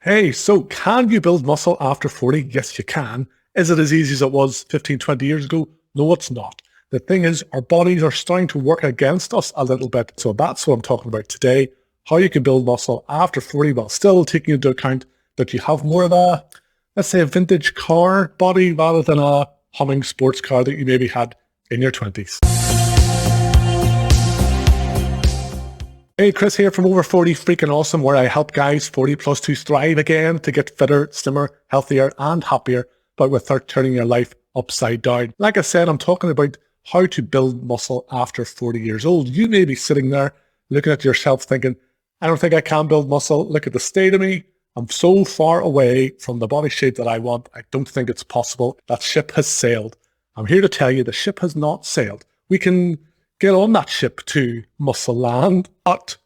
Hey, so can you build muscle after 40? Yes, you can. Is it as easy as it was 15, 20 years ago? No, it's not. The thing is, our bodies are starting to work against us a little bit. So that's what I'm talking about today. How you can build muscle after 40 while still taking into account that you have more of a, let's say, a vintage car body rather than a humming sports car that you maybe had in your 20s. Hey, Chris here from Over 40 Freaking Awesome, where I help guys 40 plus to thrive again, to get fitter, slimmer, healthier, and happier, but without turning your life upside down. Like I said, I'm talking about how to build muscle after 40 years old. You may be sitting there looking at yourself thinking, I don't think I can build muscle. Look at the state of me. I'm so far away from the body shape that I want. I don't think it's possible. That ship has sailed. I'm here to tell you the ship has not sailed. We can get on that ship to muscle land, but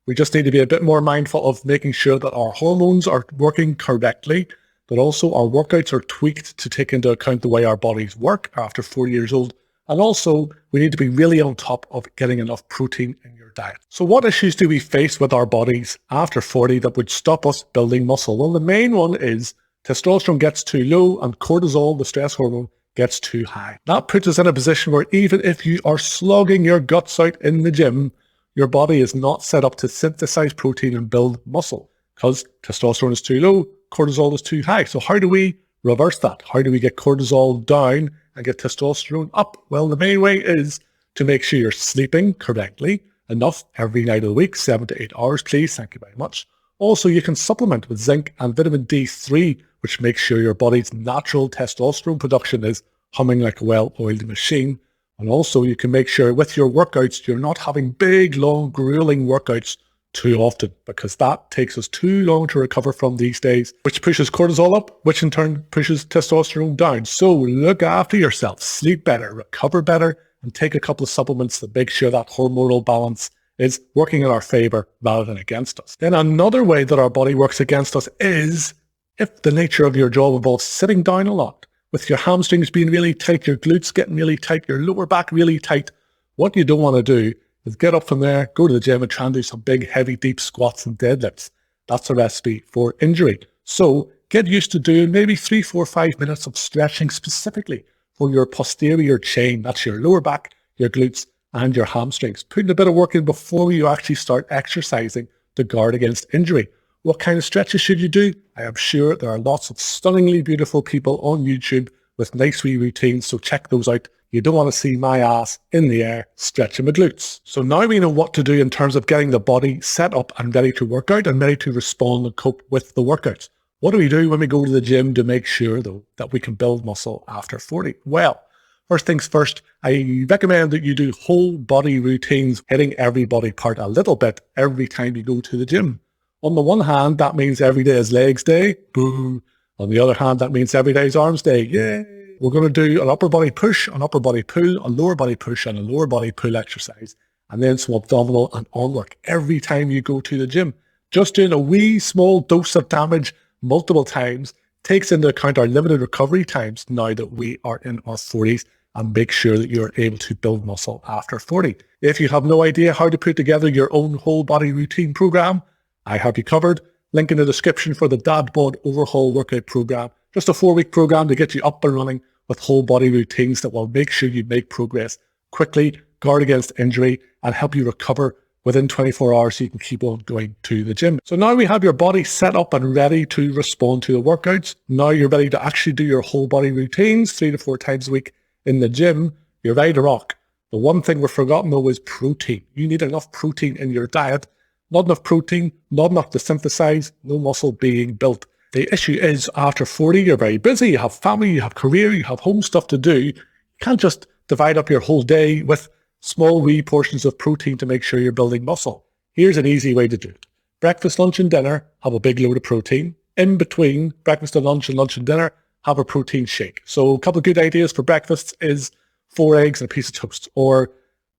we just need to be a bit more mindful of making sure that our hormones are working correctly, but also our workouts are tweaked to take into account the way our bodies work after 40 years old. And also, we need to be really on top of getting enough protein in your diet. So what issues do we face with our bodies after 40 that would stop us building muscle? Well, the main one is testosterone gets too low and cortisol, the stress hormone, gets too high. That puts us in a position where even if you are slogging your guts out in the gym, your body is not set up to synthesize protein and build muscle because testosterone is too low, cortisol is too high. So how do we reverse that? How do we get cortisol down and get testosterone up? Well, the main way is to make sure you're sleeping correctly, enough every night of the week, 7 to 8 hours, please. Thank you very much. Also, you can supplement with zinc and vitamin D3, which makes sure your body's natural testosterone production is humming like a well-oiled machine. And also, you can make sure with your workouts, you're not having big, long, grueling workouts too often, because that takes us too long to recover from these days, which pushes cortisol up, which in turn pushes testosterone down. So look after yourself, sleep better, recover better, and take a couple of supplements to make sure that hormonal balance is working in our favor rather than against us. Then another way that our body works against us is if the nature of your job involves sitting down a lot, with your hamstrings being really tight, your glutes getting really tight, your lower back really tight, what you don't want to do is get up from there, go to the gym and try and do some big, heavy, deep squats and deadlifts. That's a recipe for injury. So get used to doing maybe 3, 4, 5 minutes of stretching specifically for your posterior chain. That's your lower back, your glutes, and your hamstrings. Putting a bit of work in before you actually start exercising to guard against injury. What kind of stretches should you do? I am sure there are lots of stunningly beautiful people on YouTube with nice wee routines, so check those out. You don't want to see my ass in the air stretching my glutes. So now we know what to do in terms of getting the body set up and ready to work out and ready to respond and cope with the workouts. What do we do when we go to the gym to make sure, though, that we can build muscle after 40? Well, first things first, I recommend that you do whole body routines, hitting every body part a little bit every time you go to the gym. On the one hand, that means every day is legs day. Boo. On the other hand, that means every day is arms day. Yay. We're going to do an upper body push, an upper body pull, a lower body push, and a lower body pull exercise. And then some abdominal and arm work every time you go to the gym. Just doing a wee small dose of damage multiple times takes into account our limited recovery times now that we are in our 40s, and make sure that you're able to build muscle after 40. If you have no idea how to put together your own whole body routine program, I have you covered. Link in the description for the Dad Bod Overhaul Workout Program. Just a 4-week program to get you up and running with whole body routines that will make sure you make progress quickly, guard against injury, and help you recover within 24 hours so you can keep on going to the gym. So now we have your body set up and ready to respond to the workouts. Now you're ready to actually do your whole body routines 3 to 4 times a week in the gym. You're ready to rock. The one thing we've forgotten though is protein. You need enough protein in your diet. Not enough protein, not enough to synthesize, no muscle being built. The issue is after 40, you're very busy, you have family, you have career, you have home stuff to do. You can't just divide up your whole day with small wee portions of protein to make sure you're building muscle. Here's an easy way to do it. Breakfast, lunch and dinner, have a big load of protein. In between breakfast and lunch and dinner, have a protein shake. So a couple of good ideas for breakfast is 4 eggs and a piece of toast, or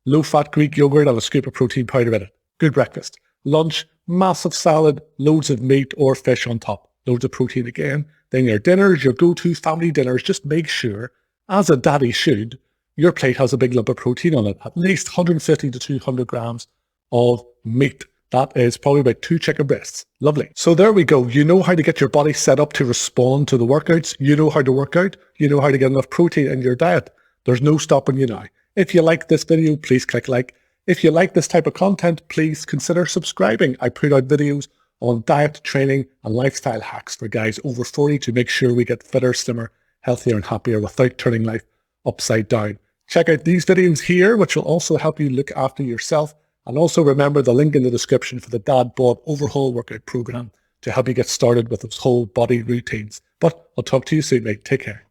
low-fat Greek yogurt and a scoop of protein powder in it. Good breakfast. Lunch, massive salad, loads of meat or fish on top, loads of protein again. Then your dinners, your go-to family dinners, just make sure, as a daddy should, your plate has a big lump of protein on it, at least 150 to 200 grams of meat. That is probably about 2 chicken breasts. Lovely. So there we go. You know how to get your body set up to respond to the workouts. You know how to work out. You know how to get enough protein in your diet. There's no stopping you now. If you like this video, please click like. If you like this type of content, please consider subscribing. I put out videos on diet, training, and lifestyle hacks for guys over 40 to make sure we get fitter, slimmer, healthier, and happier without turning life upside down. Check out these videos here, which will also help you look after yourself. And also remember the link in the description for the Dad Bod Overhaul Workout Program to help you get started with those whole body routines. But I'll talk to you soon, mate. Take care.